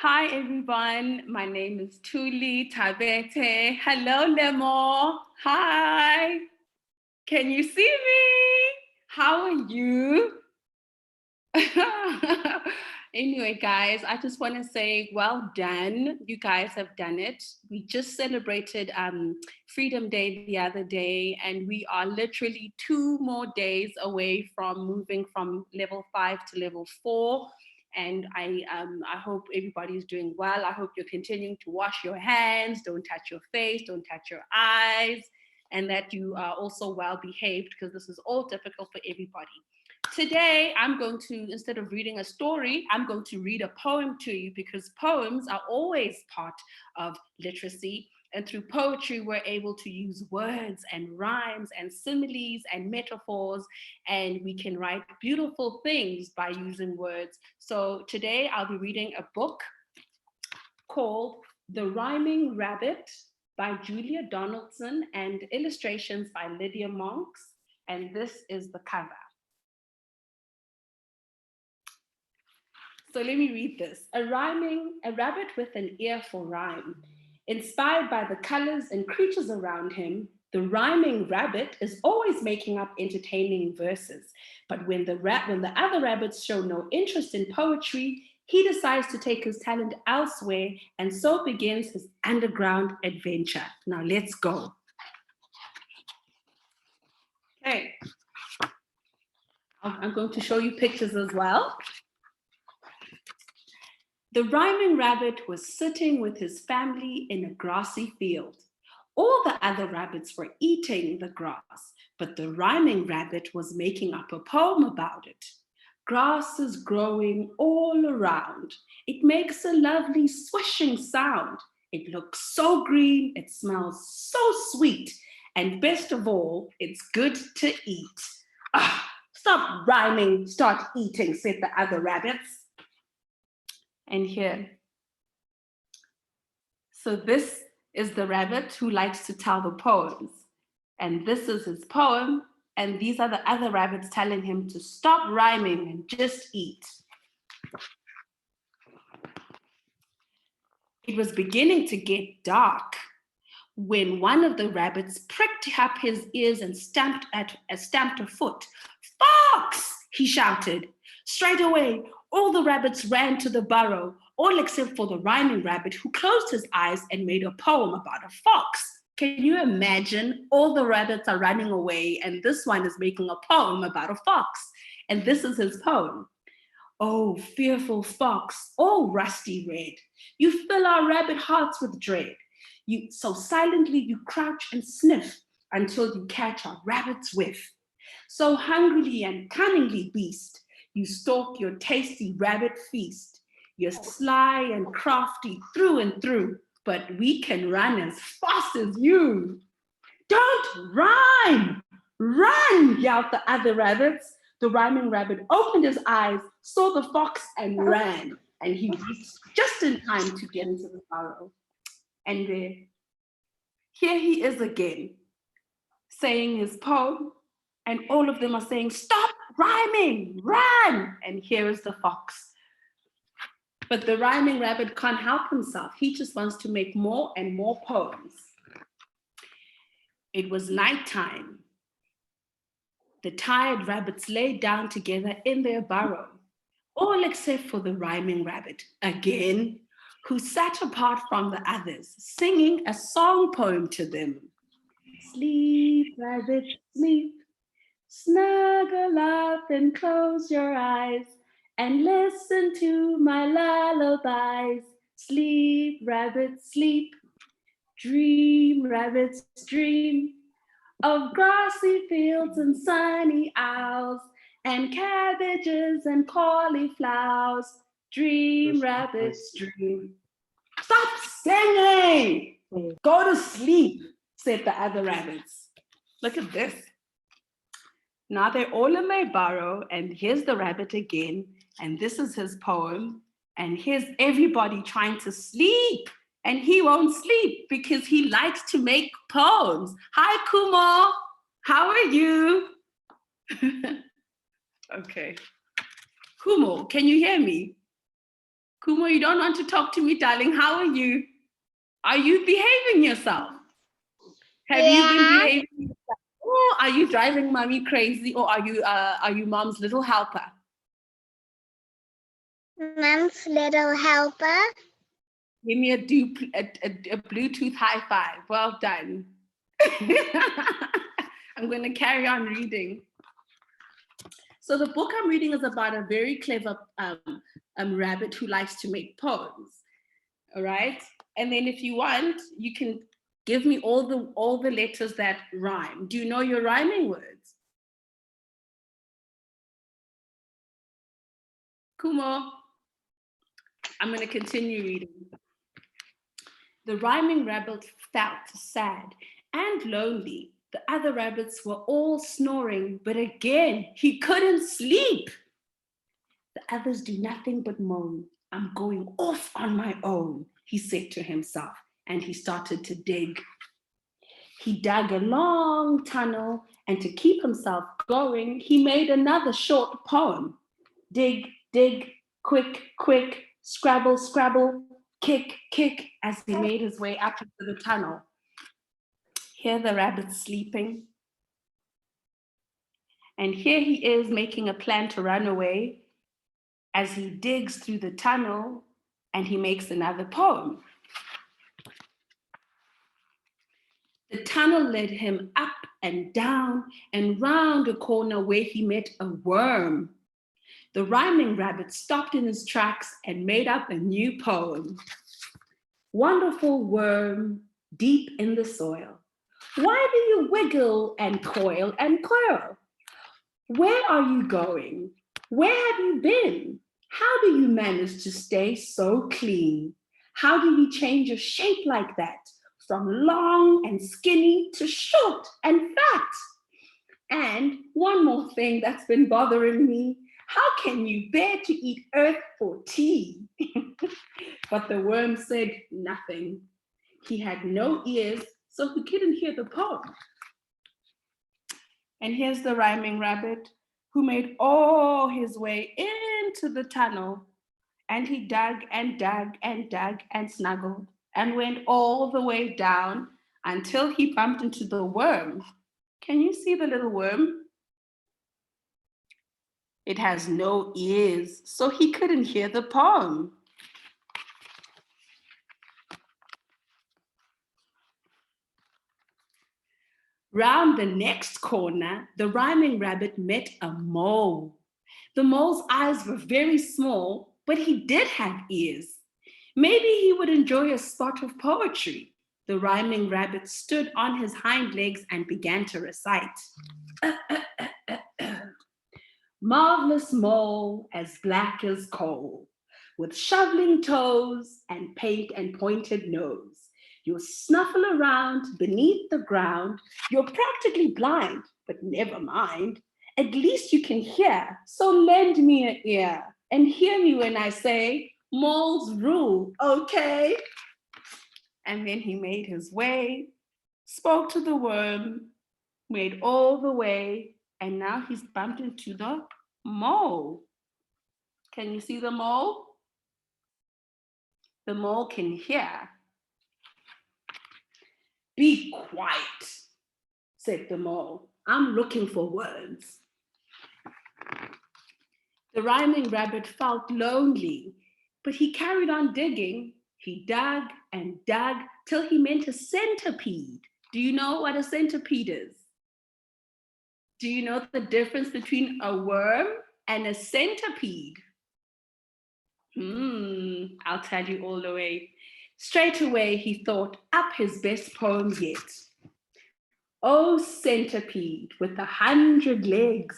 Hi everyone, my name is Thuli Thabethe. Hello Lemo. Hi. Can you see me? How are you? Anyway, guys, I just want to say well done. You guys have done it. We just celebrated Freedom Day the other day, and we are literally 2 more days away from moving from level 5 to level 4. And I hope everybody is doing well. I hope you're continuing to wash your hands, don't touch your face, don't touch your eyes, and that you are also well behaved, because this is all difficult for everybody. Today, I'm going to, instead of reading a story, I'm going to read a poem to you, because poems are always part of literacy. And through poetry, we're able to use words and rhymes and similes and metaphors, and we can write beautiful things by using words. So today, I'll be reading a book called The Rhyming Rabbit by Julia Donaldson and illustrations by Lydia Monks. And this is the cover. So let me read this. A rabbit with an ear for rhyme. Inspired by the colors and creatures around him, the rhyming rabbit is always making up entertaining verses. But when the other rabbits show no interest in poetry, he decides to take his talent elsewhere, and so begins his underground adventure. Now let's go. Okay. I'm going to show you pictures as well. The rhyming rabbit was sitting with his family in a grassy field. All the other rabbits were eating the grass, but the rhyming rabbit was making up a poem about it. Grass is growing all around. It makes a lovely swishing sound. It looks so green, it smells so sweet, and best of all, it's good to eat. Ah, stop rhyming, start eating, said the other rabbits. And here. So this is the rabbit who likes to tell the poems. And this is his poem. And these are the other rabbits telling him to stop rhyming and just eat. It was beginning to get dark when one of the rabbits pricked up his ears and stamped a foot. "Fox!" he shouted. Straight away, all the rabbits ran to the burrow, all except for the rhyming rabbit, who closed his eyes and made a poem about a fox. Can you imagine? All the rabbits are running away, and this one is making a poem about a fox. And this is his poem. "Oh, fearful fox, all rusty red, you fill our rabbit hearts with dread. So silently you crouch and sniff until you catch our rabbit's whiff. So hungrily and cunningly, beast, you stalk your tasty rabbit feast. You're sly and crafty through and through, but we can run as fast as you." "Don't rhyme! Run!" yelled the other rabbits. The rhyming rabbit opened his eyes, saw the fox, and ran. And he reached just in time to get into the burrow. And here he is again, saying his poem, and all of them are saying, "Stop rhyming, run!" And here is the fox. But the rhyming rabbit can't help himself. He just wants to make more and more poems. It was nighttime. The tired rabbits lay down together in their burrow, all except for the rhyming rabbit, again, who sat apart from the others, singing a song poem to them. "Sleep, rabbit, sleep. Snuggle up and close your eyes and listen to my lullabies. Sleep, rabbit, sleep. Dream, rabbits, dream of grassy fields and sunny owls and cabbages and cauliflowers. Dream, rabbits, dream." "Stop singing! Go to sleep," said the other rabbits. Look at this. Now they're all in their burrow, and here's the rabbit again, and this is his poem, and here's everybody trying to sleep, and he won't sleep because he likes to make poems. Hi, Kumo. How are you? Okay. Kumo, can you hear me? Kumo, you don't want to talk to me, darling. How are you? Are you behaving yourself? Have you been behaving yourself? Oh, are you driving mommy crazy, or are you mom's little helper? Mom's little helper. Give me a Bluetooth high five. Well done. I'm going to carry on reading. So the book I'm reading is about a very clever rabbit who likes to make poems. All right. And then if you want, you can give me all the letters that rhyme. Do you know your rhyming words? Kumo, I'm going to continue reading. The rhyming rabbit felt sad and lonely. The other rabbits were all snoring, but again, he couldn't sleep. The others do nothing but moan. I'm going off on my own, he said to himself, and he started to dig. He dug a long tunnel, and to keep himself going, he made another short poem. Dig, dig, quick, quick, scrabble, scrabble, kick, kick, as he made his way up into the tunnel. Here the rabbit's sleeping. And here he is making a plan to run away as he digs through the tunnel and he makes another poem. The tunnel led him up and down and round a corner where he met a worm. The rhyming rabbit stopped in his tracks and made up a new poem. Wonderful worm, deep in the soil, why do you wiggle and coil and curl? Where are you going? Where have you been? How do you manage to stay so clean? How do you change your shape like that? From long and skinny to short and fat? And one more thing that's been bothering me, how can you bear to eat earth for tea? But the worm said nothing. He had no ears, so he couldn't hear the poem. And here's the rhyming rabbit who made all his way into the tunnel, and he dug and dug and dug and snuggled and went all the way down until he bumped into the worm. Can you see the little worm? It has no ears, so he couldn't hear the poem. Round the next corner, the rhyming rabbit met a mole. The mole's eyes were very small, but he did have ears. Maybe he would enjoy a spot of poetry. The rhyming rabbit stood on his hind legs and began to recite. Marvelous mole, as black as coal, with shoveling toes and paint and pointed nose. You snuffle around beneath the ground. You're practically blind, but never mind. At least you can hear, so lend me an ear and hear me when I say, moles rule, okay? And then he made his way, spoke to the worm, made all the way, and now he's bumped into the mole. Can you see the mole? The mole can hear. Be quiet, said the mole. I'm looking for words. The rhyming rabbit felt lonely, but he carried on digging. He dug and dug till he met a centipede. Do you know what a centipede is? Do you know the difference between a worm and a centipede? I'll tell you all the way. Straight away, he thought up his best poem yet. Oh, centipede with 100 legs,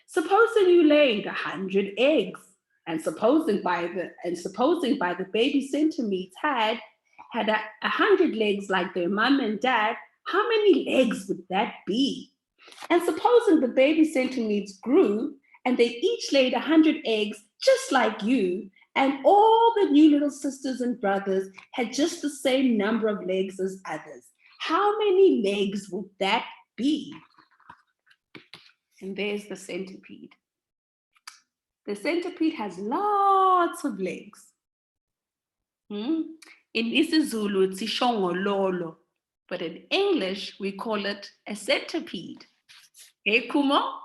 supposing you laid 100 eggs, and supposing by the baby centipedes had 100 legs like their mum and dad, how many legs would that be? And supposing the baby centipedes grew and they each laid 100 eggs just like you, and all the new little sisters and brothers had just the same number of legs as others, how many legs would that be? And there's the centipede. The centipede has lots of legs. In isiZulu, it's ishongololo, but in English, we call it a centipede. Hey, Kumo?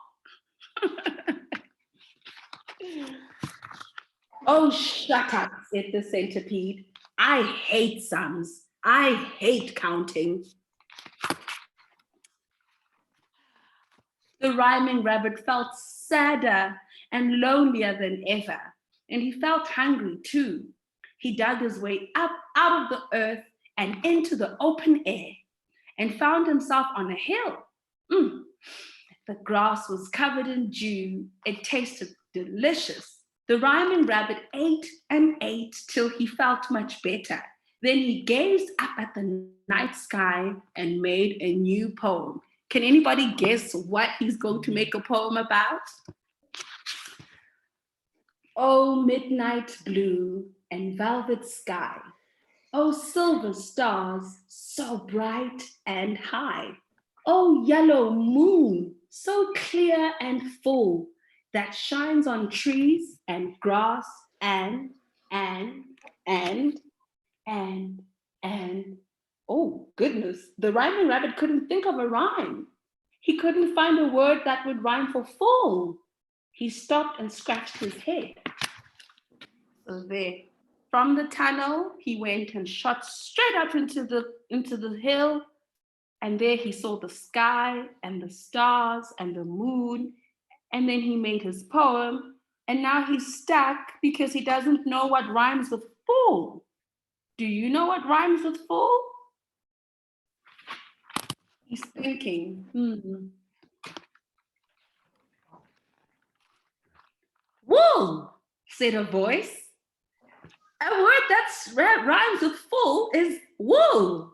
Oh, shut up, said the centipede. I hate sums. I hate counting. The rhyming rabbit felt sadder and lonelier than ever, and he felt hungry too. He dug his way up out of the earth and into the open air and found himself on a hill. The grass was covered in dew. It tasted delicious. The rhyming rabbit ate and ate till he felt much better. Then he gazed up at the night sky and made a new poem. Can anybody guess what he's going to make a poem about? Oh, midnight blue and velvet sky. Oh, silver stars, so bright and high. Oh, yellow moon, so clear and full, that shines on trees and grass and, oh goodness, the rhyming rabbit couldn't think of a rhyme. He couldn't find a word that would rhyme for full. He stopped and scratched his head. So there, from the tunnel, he went and shot straight up into the hill. And there he saw the sky and the stars and the moon. And then he made his poem. And now he's stuck because he doesn't know what rhymes with full. Do you know what rhymes with full? He's thinking. Wool, said a voice. A word that rhymes with full is wool.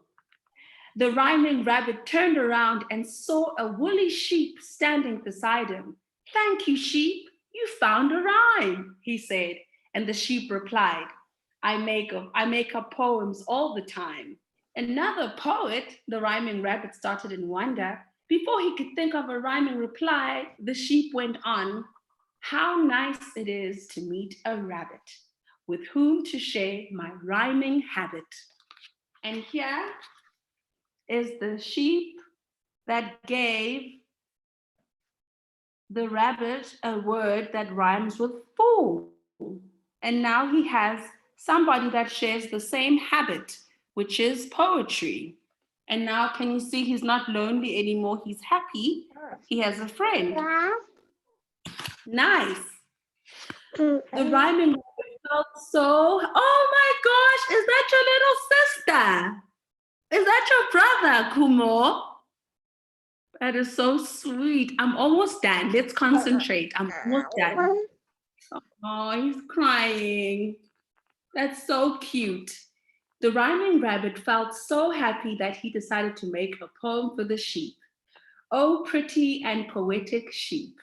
The rhyming rabbit turned around and saw a woolly sheep standing beside him. Thank you, sheep. You found a rhyme, he said. And the sheep replied, I make up poems all the time. Another poet, the rhyming rabbit started in wonder. Before he could think of a rhyming reply, the sheep went on, how nice it is to meet a rabbit with whom to share my rhyming habit. And here is the sheep that gave the rabbit a word that rhymes with full. And now he has somebody that shares the same habit, which is poetry. And now can you see he's not lonely anymore? He's happy. He has a friend. Nice. The rhyming rabbit felt so, oh my gosh, is that your little sister? Is that your brother, Kumo? That is so sweet. I'm almost done. Let's concentrate. I'm almost done. Oh, he's crying. That's so cute. The rhyming rabbit felt so happy that he decided to make a poem for the sheep. Oh, pretty and poetic sheep,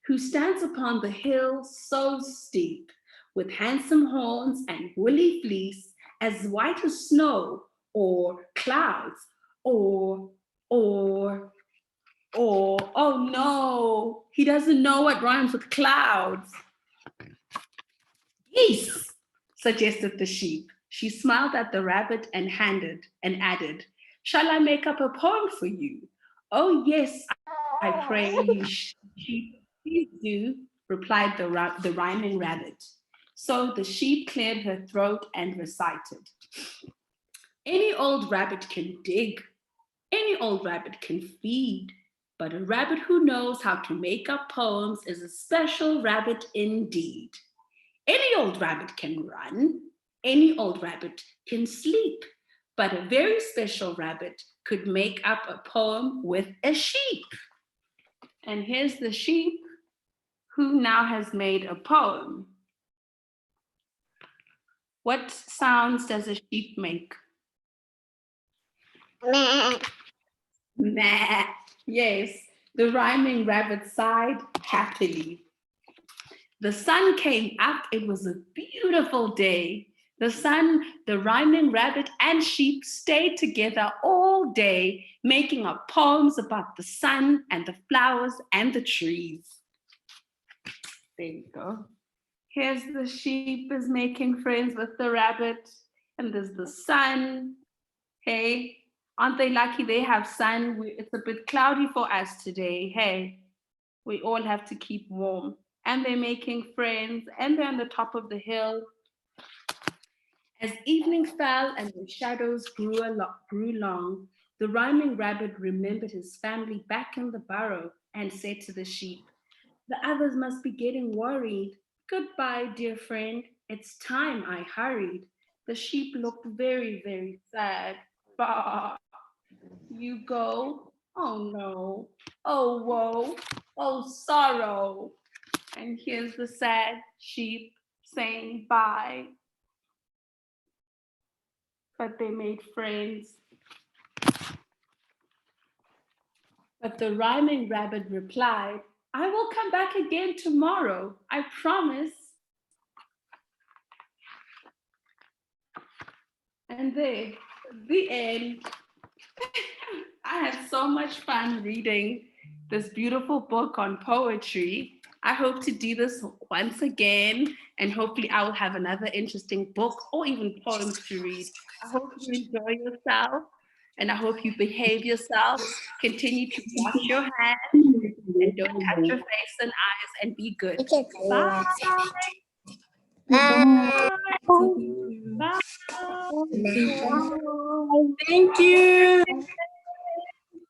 who stands upon the hill so steep, with handsome horns and woolly fleece, as white as snow, or clouds, or, oh no, he doesn't know what rhymes with clouds. Geese, suggested the sheep. She smiled at the rabbit and added, shall I make up a poem for you? Oh yes, I pray you, sheep, please do, replied the rhyming rabbit. So the sheep cleared her throat and recited, any old rabbit can dig, any old rabbit can feed, but a rabbit who knows how to make up poems is a special rabbit indeed. Any old rabbit can run, any old rabbit can sleep, but a very special rabbit could make up a poem with a sheep. And here's the sheep who now has made a poem. What sounds does a sheep make? Meh. Meh. Yes, the rhyming rabbit sighed happily. The sun came up. It was a beautiful day. The sun, the rhyming rabbit, and sheep stayed together all day, making up poems about the sun and the flowers and the trees. There you go. Here's the sheep is making friends with the rabbit. And there's the sun. Hey, aren't they lucky they have sun? It's a bit cloudy for us today. Hey, we all have to keep warm. And they're making friends, and they're on the top of the hill. As evening fell and the shadows grew long, the rhyming rabbit remembered his family back in the burrow and said to the sheep, "The others must be getting worried. Goodbye, dear friend. It's time I hurried." The sheep looked very, very sad. Bah, you go? Oh no. Oh woe. Oh sorrow. And here's the sad sheep saying bye. But they made friends. But the rhyming rabbit replied, "I will come back again tomorrow, I promise." And there, the end. I had so much fun reading this beautiful book on poetry. I hope to do this once again, and hopefully I will have another interesting book or even poems to read. I hope you enjoy yourself, and I hope you behave yourself. Continue to wash your hands, and don't touch your face and eyes, and be good. Bye. Bye. Bye. Bye. Thank you.